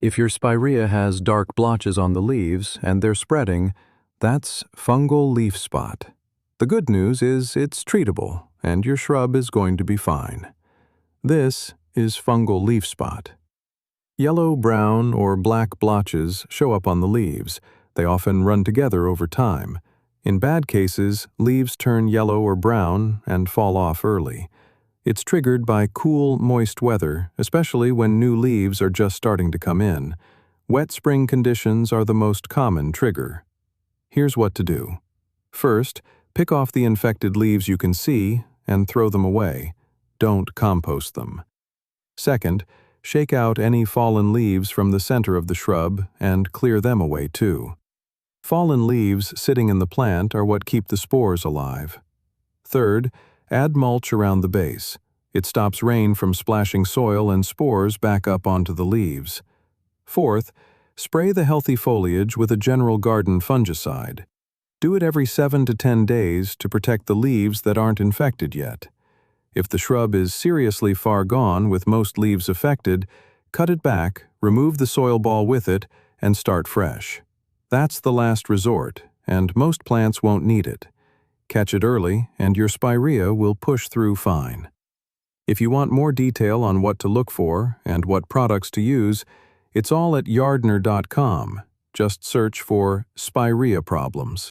If your spirea has dark blotches on the leaves and they're spreading, that's fungal leaf spot. The good news is it's treatable and your shrub is going to be fine. This is fungal leaf spot. Yellow, brown, or black blotches show up on the leaves. They often run together over time. In bad cases, leaves turn yellow or brown and fall off early. It's triggered by cool, moist weather, especially when new leaves are just starting to come in. Wet spring conditions are the most common trigger. Here's what to do. First, pick off the infected leaves you can see and throw them away. Don't compost them. Second, shake out any fallen leaves from the center of the shrub and clear them away too. Fallen leaves sitting in the plant are what keep the spores alive. Third, add mulch around the base. It stops rain from splashing soil and spores back up onto the leaves. Fourth, spray the healthy foliage with a general garden fungicide. Do it every 7 to 10 days to protect the leaves that aren't infected yet. If the shrub is seriously far gone with most leaves affected, cut it back, remove the soil ball with it, and start fresh. That's the last resort, and most plants won't need it. Catch it early, and your spirea will push through fine. If you want more detail on what to look for and what products to use, it's all at Yardener.com. Just search for Spirea problems.